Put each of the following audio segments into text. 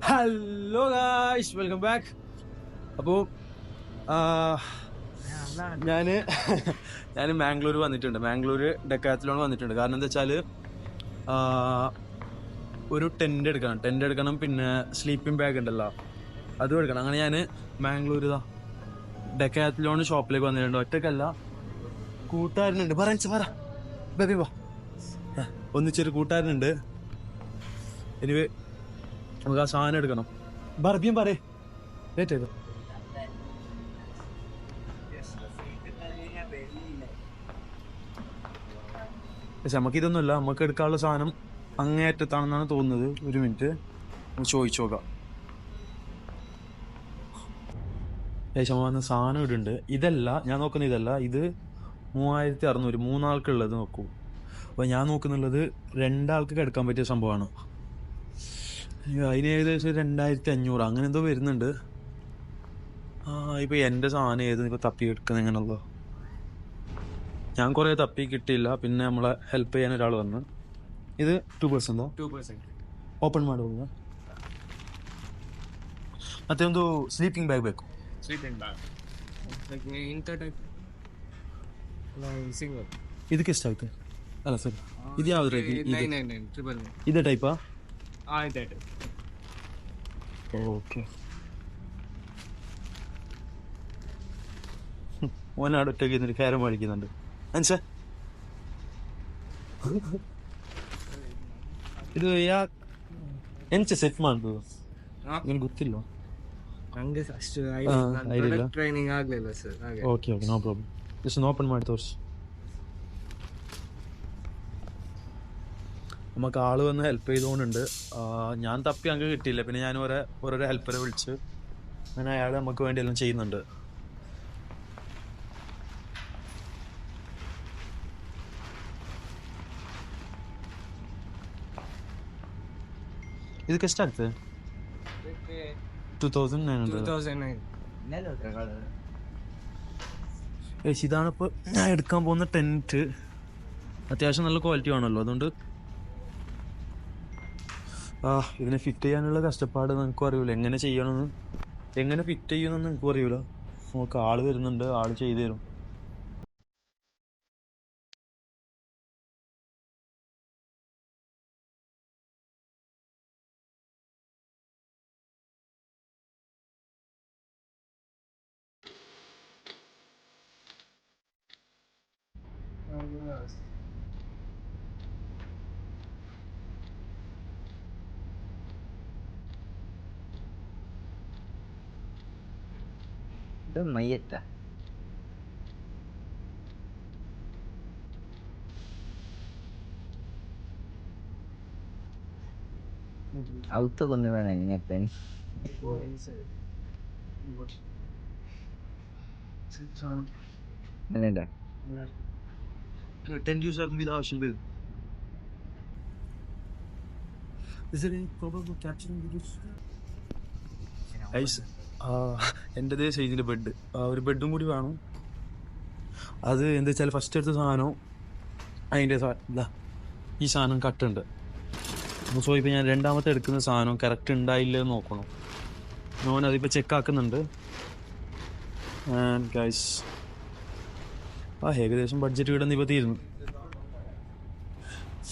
Hello guys, welcome back. അപ്പോൾ ഞാൻ മാംഗ്ലൂർ വന്നിട്ടുണ്ട്. മാംഗ്ലൂർ ഡെക്കാത്തലോൺ വന്നിട്ടുണ്ട്. കാരണം എന്താ വെച്ചാൽ ഒരു ടെൻ്റ് എടുക്കണം, പിന്നെ സ്ലീപ്പിംഗ് ബാഗ് ഉണ്ടല്ലോ അതും എടുക്കണം. അങ്ങനെ ഞാൻ മാംഗ്ലൂർ ഡെക്കാത്തലോൺ ഷോപ്പിലേക്ക് വന്നിട്ടുണ്ട്. ഒറ്റക്കല്ല, കൂട്ടുകാരനുണ്ട്. ബേബി വാ, ഒന്നിച്ചൊരു കൂട്ടുകാരനുണ്ട്. എനിക്ക് നമുക്ക് ആ സാധനം എടുക്കണം. ബർബിയും പറയേ ലേറ്റ് ചെയ്തു. പക്ഷെ നമുക്കിതൊന്നുമില്ല, നമുക്ക് എടുക്കാനുള്ള സാധനം അങ്ങേയറ്റത്താണെന്നാണ് തോന്നുന്നത്. ഒരു മിനിറ്റ് നമുക്ക് ചോദിച്ചു നോക്കാം. ഏകദേശം വന്ന സാധനം ഇടുന്നുണ്ട്. ഇതല്ല ഞാൻ നോക്കുന്ന, ഇതല്ല ഇത് 3600, 3 ആൾക്കുള്ളത് നോക്കൂ. അപ്പോൾ ഞാൻ നോക്കുന്നുള്ളത് 2 ആൾക്ക് കിടക്കാൻ പറ്റിയ സംഭവമാണ്. അതിന് ഏകദേശം 2500 അങ്ങനെ എന്തോ വരുന്നുണ്ട്. ഇപ്പോൾ എൻ്റെ സാധനം ഏത് ഇപ്പോൾ തപ്പി എടുക്കുന്നത് എങ്ങനെയുള്ളൂ. ഞാൻ കുറേ തപ്പി കിട്ടിയില്ല. പിന്നെ നമ്മളെ ഹെൽപ്പ് ചെയ്യാൻ ഒരാൾ വന്നു. ഇത് 2% ಓಪನ್ ಮಾಡೋದು. ಮತ್ತೆ ಒಂದು ಸ್ಲೀಪಿಂಗ್ ಬ್ಯಾಗ್ ಬೇಕು. ಇದಕ್ಕೆ ಎಷ್ಟಾಗುತ್ತೆ? ಅಲ್ಲ ಸರ್, ಇದು ಯಾವ್ದು ರೀತಿ? ಇದೇ ಟೈಪಾ? ഓക്കെ. ഓനാടൊറ്റയ്ക്ക് ഇരുന്നൊരു ക്യാരം കളിക്കുന്നുണ്ട്. മനസ്സേ, ಇದು ಎಂಚ ಸೆಟ್ ಮಾಡುದು ನಿಮ್ಗೆ ಗೊತ್ತಿಲ್ಲ? ನಂಗೆ ಅಷ್ಟು ಟ್ರೈನಿಂಗ್ ಆಗ್ಲಿಲ್ಲ sir. Okay okay, no problem. Just open ಮಾಡಿ ತೋರಿಸಿ. നമുക്ക് ആൾ വന്ന് ഹെൽപ്പ് ചെയ്തുകൊണ്ടുണ്ട്. ഞാൻ തപ്പി അങ്ങ് കിട്ടിയില്ല. പിന്നെ ഞാൻ ഓരോരോ ഹെൽപ്പറെ വിളിച്ച് അങ്ങനെ അയാൾ നമുക്ക് വേണ്ടി എല്ലാം ചെയ്യുന്നുണ്ട്. ಇದಕ್ಕೆ ಎಷ್ಟಾಗ್ತದೆ? 2900. ഇതാണിപ്പോൾ ഞാൻ എടുക്കാൻ പോകുന്ന ടെൻറ്റ്. അത്യാവശ്യം നല്ല ക്വാളിറ്റി ആണല്ലോ, അതുകൊണ്ട് ഇതിനെ ഫിറ്റ് ചെയ്യാനുള്ള കഷ്ടപ്പാട് നിനക്കും അറിയില്ല. എങ്ങനെ ചെയ്യണമെന്ന്, എങ്ങനെ ഫിറ്റ് ചെയ്യുമെന്ന് നിനക്കും അറിയില്ല. നമുക്ക് ആൾ വരുന്നുണ്ട്, ആൾ ചെയ്തു തരും. ഇത് മയ്യത്ത ഔത്ത് കൊണ്ടുവേണം ഇങ്ങനത്തെ ടെൻറ്റ് യൂസ് ആക്കുമ്പോൾ ഇത് ആവശ്യം വരും. എൻ്റെതേ സൈസിൽ ബെഡ്, ഒരു ബെഡും കൂടി വേണം. അത് എന്താ വെച്ചാൽ ഫസ്റ്റ് എടുത്ത സാധനവും അതിൻ്റെ ഇതാ ഈ സാധനം കട്ടുണ്ട്. സോ ഇപ്പോൾ ഞാൻ രണ്ടാമത്തെ എടുക്കുന്ന സാധനം കറക്റ്റ് ഉണ്ടായില്ലെന്ന് നോക്കണം. നോൻ അതിപ്പോൾ ചെക്കാക്കുന്നുണ്ട്. ആൻഡ് ഗൈസ്, ഏകദേശം ബഡ്ജറ്റ് ഇവിടെ നിന്ന് ഇപ്പോൾ തീരുന്നു.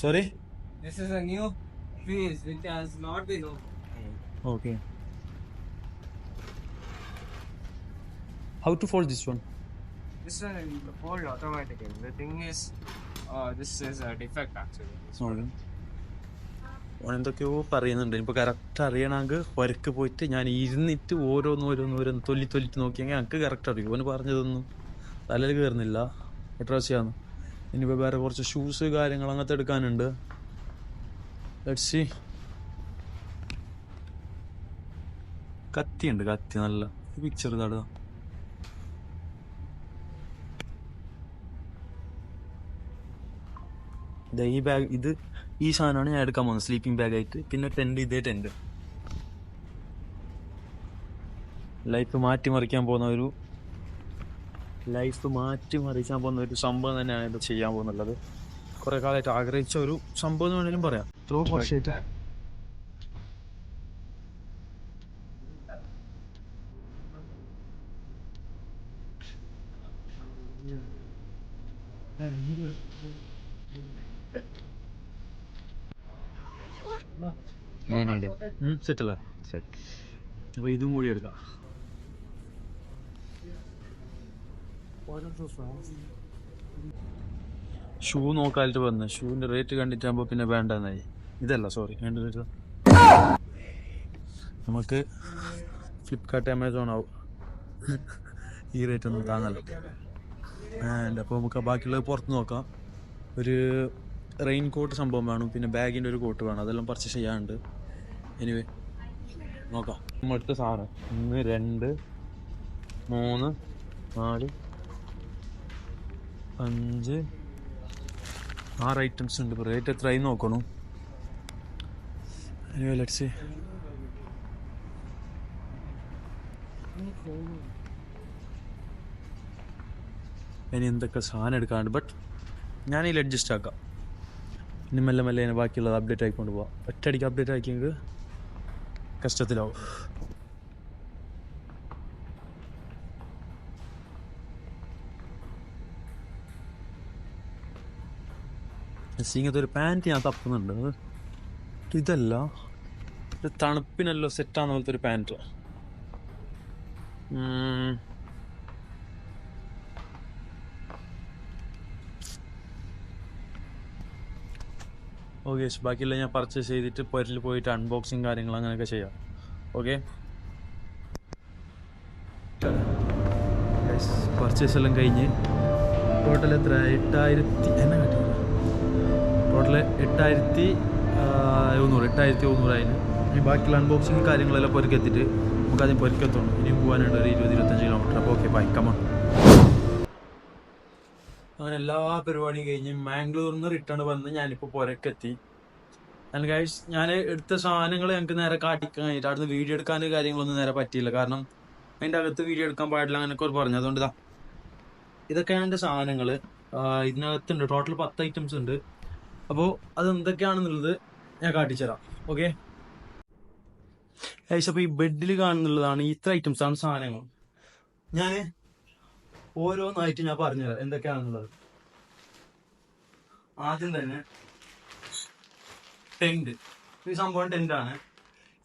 Sorry, okay. How to fold this one? This one will fold automatically. The thing is, this is a defect actually. എന്തൊക്കെയോ പറയുന്നുണ്ട്. ഇപ്പോൾ കറക്റ്റ് അറിയണമെങ്കിൽ പുരക്ക് പോയിട്ട് ഞാൻ ഇരുന്നിട്ട് ഓരോന്ന് തൊല്ലിട്ട് നോക്കിയെങ്കിൽ എനിക്ക് കറക്റ്റ് അറിയും. ഓന് പറഞ്ഞതൊന്നും തലയിൽ കയറുന്നില്ല. എട്രാസ് ചെയ്യാന്ന്. ഇനിയിപ്പോൾ വേറെ കുറച്ച് ഷൂസ് കാര്യങ്ങൾ അങ്ങനത്തെ എടുക്കാനുണ്ട്. Let's see. കത്തിയുണ്ട്, കത്തി നല്ല പിക്ചർ ഇതാടുക. ഈ ബാഗ്, ഈ സാധനമാണ് ഞാൻ എടുക്കാൻ പോകുന്നത് സ്ലീപ്പിംഗ് ബാഗായിട്ട്. പിന്നെ ടെൻറ്റ്, ഇതേ ടെൻറ്റ്. ലൈഫ് മാറ്റിമറിക്കാൻ പോകുന്ന ഒരു സംഭവം തന്നെയാണ് ഇത് ചെയ്യാൻ പോകുന്നുള്ളത്. കുറെ കാലമായിട്ട് ആഗ്രഹിച്ച ഒരു സംഭവം എന്ന് വേണമെങ്കിലും പറയാം. സെറ്റല്ലേ? അപ്പോൾ ഇതും കൂടി എടുക്കാം. ഷൂ നോക്കാനായിട്ട് വന്ന് ഷൂവിൻ്റെ റേറ്റ് കണ്ടിട്ടാകുമ്പോൾ പിന്നെ വേണ്ടെന്നായി. ഇതല്ല, സോറി, വേണ്ട. നമുക്ക് ഫ്ലിപ്കാർട്ട്, ആമസോൺ ആവും ഈ റേറ്റ് ഒന്നും താങ്ങല്ലോ. ആൻഡ് അപ്പോൾ നമുക്ക് ബാക്കിയുള്ളത് പുറത്ത് നോക്കാം. ഒരു റെയിൻ കോട്ട് സംഭവം വേണം, പിന്നെ ബാഗിൻ്റെ ഒരു കോട്ട് വേണം, അതെല്ലാം പർച്ചേസ് ചെയ്യാനുണ്ട്. എനിവേ നോക്കാം. നമ്മളെടുത്ത സാധനം 1, 2, 3, 4, 5, 6 ഐറ്റംസ് ഉണ്ട്. ഇപ്പോൾ റേറ്റ് എത്രയായി നോക്കണം. Anyway let's see. ഇനി എന്തൊക്കെ സാധനം എടുക്കാണ്ട്, ബട്ട് ഞാനിതിൽ അഡ്ജസ്റ്റ് ആക്കാം. ഇനി മെല്ലെ മെല്ലെ അതിന് ബാക്കിയുള്ളത് അപ്ഡേറ്റ് ആയിക്കൊണ്ട് പോവാം. ഒറ്റയടിക്ക് അപ്ഡേറ്റ് ആക്കിയെങ്കിൽ കഷ്ടത്തിലാവും. ഇങ്ങനത്തെ ഒരു പാൻറ്റ് ഞാൻ തപ്പുന്നുണ്ട്. ഇതല്ല, ഇത് തണുപ്പിനല്ലോ സെറ്റാകുന്ന പോലത്തെ ഒരു പാൻറ്റ്. ഓക്കെ, ബാക്കിയുള്ള ഞാൻ പർച്ചേസ് ചെയ്തിട്ട് പൊരിൽ പോയിട്ട് അൺബോക്സിങ് കാര്യങ്ങൾ അങ്ങനെയൊക്കെ ചെയ്യാം. ഓക്കെ, പർച്ചേസ് എല്ലാം കഴിഞ്ഞ് ടോട്ടൽ എത്ര? 8000 എന്നെ കാട്ടില്ല. ടോട്ടൽ 8100 ആയിന്. ഇനി ബാക്കിയുള്ള അൺബോക്സിങ് കാര്യങ്ങളെല്ലാം പൊരുക്കെത്തിയിട്ട് നമുക്കാദ്യം പൊരുക്കെത്തോണം. ഇനിയും പോകാനുണ്ട് ഒരു 20-25 കിലോമീറ്റർ. അപ്പോൾ ഓക്കെ, ബൈ, കമോൺ. അങ്ങനെ എല്ലാ പരിപാടിയും കഴിഞ്ഞ് മാംഗ്ലൂരിൽ നിന്ന് റിട്ടേൺ വന്ന് ഞാനിപ്പോൾ പുരക്കെത്തി. ആൻഡ് ഗൈസ്, ഞാൻ എടുത്ത സാധനങ്ങൾ ഞങ്ങൾക്ക് നേരെ കാട്ടിക്കാൻ കഴിഞ്ഞിട്ട് അവിടുന്ന് വീഡിയോ എടുക്കാൻ കാര്യങ്ങളൊന്നും നേരെ പറ്റിയില്ല. കാരണം അതിൻ്റെ അകത്ത് വീഡിയോ എടുക്കാൻ പാടില്ല അങ്ങനെയൊക്കെ ഒരു പറഞ്ഞു. അതുകൊണ്ട് ഇതൊക്കെയാണ് എൻ്റെ സാധനങ്ങൾ. ഇതിനകത്തുണ്ട് ടോട്ടൽ 10 ഐറ്റംസ് ഉണ്ട്. അപ്പോൾ അത് എന്തൊക്കെയാണെന്നുള്ളത് ഞാൻ കാട്ടിച്ചുതരാം. ഓക്കെ ഗൈസ്, അപ്പോൾ ഈ ബെഡിൽ കാണുന്നുള്ളതാണ്, ഇത്ര ഐറ്റംസാണ് സാധനങ്ങൾ. ഞാൻ ഓരോന്നായിട്ട് ഞാൻ പറഞ്ഞുതരാം എന്തൊക്കെയാണെന്നുള്ളത്. ആദ്യം തന്നെ ടെന്റ്. ഈ സംഭവം ടെന്റാണ്.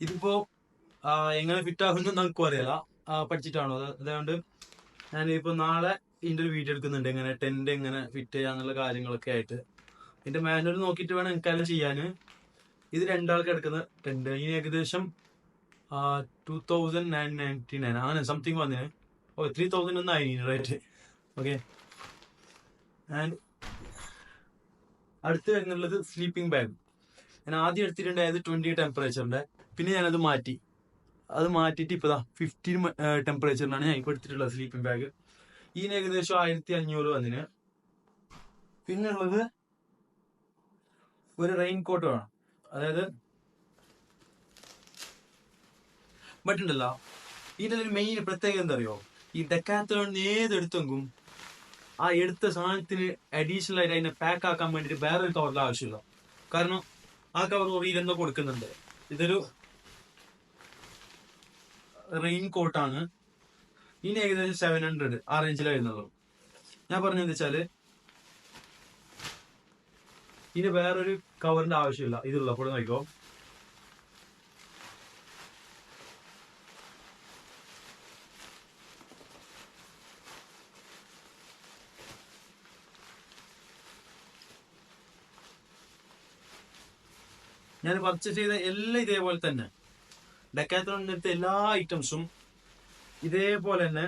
ഇതിപ്പോ എങ്ങനെ ഫിറ്റ് ആകുമെന്ന് നമുക്കും അറിയില്ല, പഠിച്ചിട്ടാണോ അതുകൊണ്ട് ഞാനിപ്പോൾ നാളെ ഇതിൻ്റെ ഒരു വീഡിയോ എടുക്കുന്നുണ്ട്, എങ്ങനെ ടെന്റ് എങ്ങനെ ഫിറ്റ് ചെയ്യാന്നുള്ള കാര്യങ്ങളൊക്കെ ആയിട്ട്. ഇതിന്റെ മാനുവൽ നോക്കിയിട്ട് വേണം എനിക്കെല്ലാം ചെയ്യാൻ. ഇത് 2 ആൾക്ക് എടുക്കുന്ന ടെന്റ്. ഇതിന് ഏകദേശം 2999 അങ്ങനെ സംതിങ് വന്നിന്. 3000 ഒന്നും ആയി റേറ്റ്. ഓക്കെ, ആൻഡ് അടുത്ത് വരുന്നുള്ളത് സ്ലീപ്പിംഗ് ബാഗ്. ഞാൻ ആദ്യം എടുത്തിട്ടുണ്ടായത് 20 ടെമ്പറേച്ചറിൻ്റെ, പിന്നെ ഞാനത് മാറ്റിയിട്ട് ഇപ്പോൾ 15 ടെമ്പറേച്ചറിനാണ് ഞാൻ ഇപ്പോൾ എടുത്തിട്ടുള്ളത് സ്ലീപ്പിംഗ് ബാഗ്. ഇതിന് ഏകദേശം 1500 വന്നിന്. പിന്നെ ഉള്ളത് ഒരു റെയിൻ കോട്ട് വേണം. അതായത് ബട്ടുണ്ടല്ലോ, ഇതിൻ്റെ ഒരു മെയിൻ പ്രത്യേകത എന്താ അറിയോ? ഈ ഡെക്കാത്തലോണിന് ഏതെടുത്തെങ്കും ആ എടുത്ത സാധനത്തിന് അഡീഷണൽ ആയിട്ട് അതിനെ പാക്ക് ആക്കാൻ വേണ്ടിയിട്ട് വേറൊരു കവറിൻ്റെ ആവശ്യമില്ല. കാരണം ആ കവർ ഇതിലെന്തോ കൊടുക്കുന്നുണ്ട്. ഇതൊരു റെയിൻ കോട്ടാണ്. ഇതിന് ഏകദേശം 700 ആ റേഞ്ചിലായിരുന്നുള്ളൂ. ഞാൻ പറഞ്ഞതെന്ന് വെച്ചാല് ഇതിന് വേറൊരു കവറിന്റെ ആവശ്യമില്ല. ഇതുള്ളപ്പോൾ നോക്കിക്കോ, ഞാൻ പർച്ചേസ് ചെയ്ത എല്ലാം ഇതേപോലെ തന്നെ. ഡെക്കാത്തലോണിന്റെ അടുത്ത എല്ലാ ഐറ്റംസും ഇതേപോലെ തന്നെ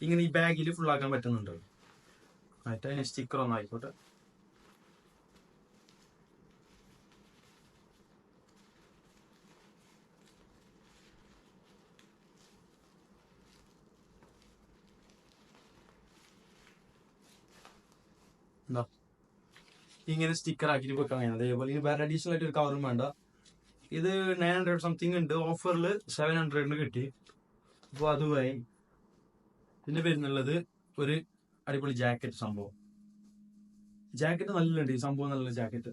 ഇങ്ങനെ ഈ ബാഗിൽ ഫുള്ളാക്കാൻ പറ്റുന്നുണ്ട്. അതിന് സ്റ്റിക്കർ ഒന്നും ആയിക്കോട്ടെ. എന്താ ഇങ്ങനെ സ്റ്റിക്കർ ആക്കിയിട്ട് വെക്കാൻ കഴിയും. അതേപോലെ ഇനി വേറെ അഡീഷണൽ ആയിട്ട് ഒരു കവറും വേണ്ട. ഇത് 900 സംതിങ് ഉണ്ട്, ഓഫറിൽ 700 കിട്ടി. അപ്പോൾ അതുമായി പിന്നെ വരുന്നുള്ളത് ഒരു അടിപൊളി ജാക്കറ്റ് സംഭവം. ജാക്കറ്റ് നല്ലുണ്ട്, ഈ സംഭവം നല്ല ജാക്കറ്റ്.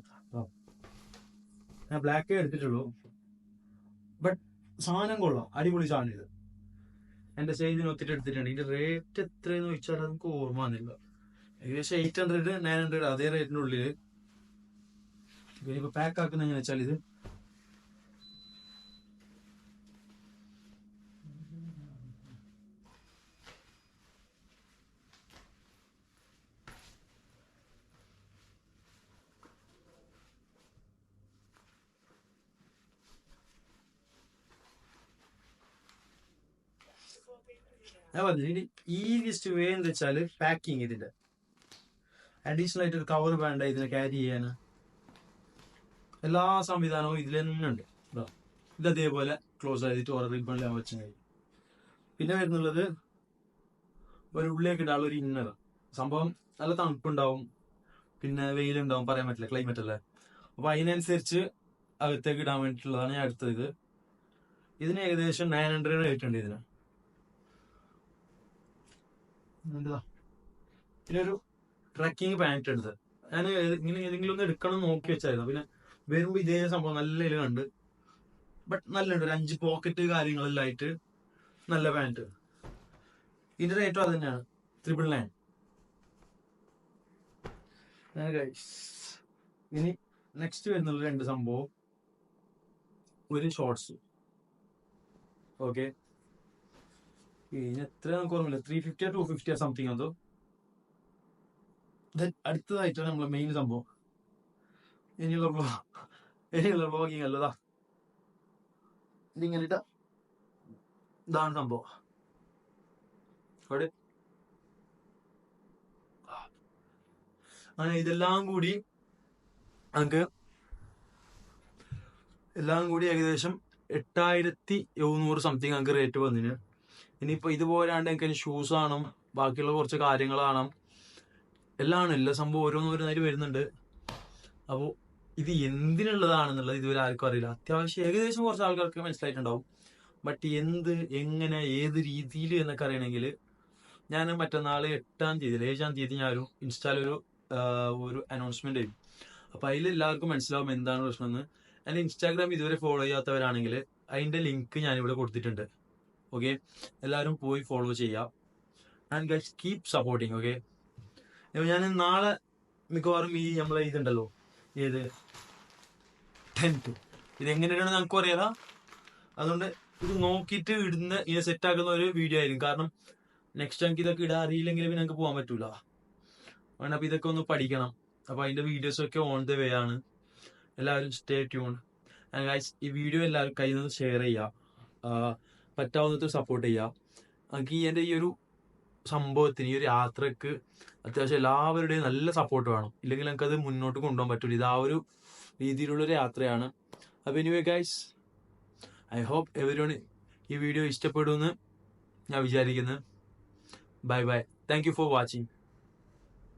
ഞാൻ ബ്ലാക്കേ എടുത്തിട്ടുള്ളൂ, ബട്ട് സാധനം കൊള്ളാം, അടിപൊളി സാധനം ഇത്. എൻ്റെ സൈസിന് ഒത്തിരി എടുത്തിട്ടുണ്ട്. ഇതിന്റെ റേറ്റ് എത്രയെന്ന് ചോദിച്ചാൽ നമുക്ക് ഓർമ്മ വന്നില്ല. ഏകദേശം 800 900 അതേ റേറ്റിന്റെ ഉള്ളില്. ഇപ്പൊ പാക്ക് ആക്കുന്ന എങ്ങനെ വെച്ചാൽ ഇത് ഞാൻ പറഞ്ഞു ഈസിയസ്റ്റ് വേ എന്ന് വെച്ചാല് പാക്കിങ്. ഇതിന്റെ അഡീഷണൽ ആയിട്ട് ഒരു കവർ വേണ്ട ഇതിനെ ക്യാരി ചെയ്യാൻ. എല്ലാ സംവിധാനവും ഇതിൽ തന്നെ ഉണ്ട്. ഇത് അതേപോലെ ക്ലോസ് ചെയ്തിട്ട് ഓരോ റിബണിലാൻ വെച്ചാൽ കഴിയും. പിന്നെ വരുന്നുള്ളത് ഒരു ഉള്ളിലേക്ക് ഇടാനുള്ള ഒരു ഇന്നർ സംഭവം. നല്ല തണുപ്പുണ്ടാവും, പിന്നെ വെയിലുണ്ടാവും, പറയാൻ പറ്റില്ല, ക്ലൈമറ്റ് അല്ലേ. അപ്പൊ അതിനനുസരിച്ച് അകത്തേക്ക് ഇടാൻ വേണ്ടിയിട്ടുള്ളതാണ് ഞാൻ എടുത്തത്. ഇതിന് ഏകദേശം 900 റേറ്റ് ഉണ്ട് ഇതിന്. പിന്നെ ഒരു ട്രക്കിംഗ് പാൻറ്റ് എടുത്ത് ഞാൻ ഇങ്ങനെ ഏതെങ്കിലും ഒന്ന് എടുക്കണം എന്ന് നോക്കി വെച്ചായിരുന്നു. പിന്നെ വരുമ്പോ ഇതേ സംഭവം നല്ല ഇതിൽ കണ്ട്, ബട്ട് നല്ലുണ്ട്. ഒരു 5 പോക്കറ്റ് കാര്യങ്ങളെല്ലാം ആയിട്ട് നല്ല പാൻറ്റ്. ഇതിന്റെ റേറ്റും അത് തന്നെയാണ്, 999. ഇനി നെക്സ്റ്റ് വരുന്നുള്ള 2 സംഭവം. ഒരു ഷോർട്സ്. ഓക്കെ, ഇനി എത്ര നമുക്ക് ഓർമ്മയില്ല, 350 250 സംതിങ് അതോ. അടുത്തതായിട്ടാണ് നമ്മളെ മെയിൻ സംഭവം. ഇനിയുള്ള വ്ളോഗിങ് അല്ലതാ ഇതിങ്ങനെ ഇട്ട ഇതാണ് സംഭവം. അവിടെ അങ്ങനെ ഇതെല്ലാം കൂടി നമുക്ക് ഏകദേശം 8700 സംതിങ് നമുക്ക് റേറ്റ് വന്നിന്. ഇനിയിപ്പോൾ ഇതുപോലാണ്ട് എനിക്ക് ഷൂസ് ആണ്, ബാക്കിയുള്ള കുറച്ച് കാര്യങ്ങളാണ്, എല്ലാ സംഭവം ഓരോന്നോരോന്നായിട്ട് വരുന്നുണ്ട്. അപ്പോൾ ഇത് എന്തിനുള്ളതാണെന്നുള്ളത് ഇതുവരെ ആർക്കും അറിയില്ല. അത്യാവശ്യം ഏകദേശം കുറച്ച് ആൾക്കാർക്ക് മനസ്സിലായിട്ടുണ്ടാവും. ബട്ട് എന്ത്, എങ്ങനെ, ഏത് രീതിയിൽ എന്നൊക്കെ അറിയണമെങ്കിൽ ഞാൻ മറ്റന്നാൾ 7-ാം തീയതി ഞാനൊരു ഇൻസ്റ്റാലൊരു അനൗൺസ്മെന്റ് ചെയ്യും. അപ്പോൾ അതിൽ എല്ലാവർക്കും മനസ്സിലാവും എന്താണ് പ്രശ്നമെന്ന്. എൻ്റെ ഇൻസ്റ്റാഗ്രാം ഇതുവരെ ഫോളോ ചെയ്യാത്തവരാണെങ്കിൽ അതിൻ്റെ ലിങ്ക് ഞാനിവിടെ കൊടുത്തിട്ടുണ്ട്. ഓക്കെ, എല്ലാവരും പോയി ഫോളോ ചെയ്യാം. And guys keep supporting. Okay, ഞാൻ നാളെ മിക്കവാറും ഈ നമ്മളെ ഇതുണ്ടല്ലോ, ഏത് 10th, ഇതെങ്ങനെയാണെന്ന് ഞങ്ങൾക്ക് അറിയാലോ. അതുകൊണ്ട് ഇത് നോക്കിയിട്ട് ഇടുന്ന ഇതിനെ സെറ്റാക്കുന്ന ഒരു വീഡിയോ ആയിരിക്കും. കാരണം നെക്സ്റ്റ് ഞങ്ങൾക്ക് ഇതൊക്കെ ഇടാൻ അറിയില്ലെങ്കിൽ പിന്നെ ഞങ്ങൾക്ക് പോകാൻ പറ്റൂല. അതുകൊണ്ട് അപ്പോൾ ഇതൊക്കെ ഒന്ന് പഠിക്കണം. അപ്പോൾ അതിൻ്റെ വീഡിയോസൊക്കെ ഓൺ ദ വേ ആണ്. എല്ലാവരും സ്റ്റേ ട്യൂൺ. ആൻഡ് ഗൈസ് ഈ വീഡിയോ എല്ലാവരും കയ്യിൽ നിന്ന് ഷെയർ ചെയ്യുക, പറ്റാവുന്നത് സപ്പോർട്ട് ചെയ്യുക. നമുക്ക് എൻ്റെ ഈ ഒരു സംഭവത്തിന്, ഈ ഒരു യാത്രക്ക് അത്യാവശ്യം എല്ലാവരുടെയും നല്ല സപ്പോർട്ട് വേണം. ഇല്ലെങ്കിൽ നമുക്കത് മുന്നോട്ട് കൊണ്ടുപോകാൻ പറ്റില്ല. ഇത് ആ ഒരു രീതിയിലുള്ളൊരു യാത്രയാണ്. അപ്പോൾ anyway guys, I hope everyone ഈ വീഡിയോ ഇഷ്ടപ്പെടുമെന്ന് ഞാൻ വിചാരിക്കുന്നു. Bye bye. Thank you for watching.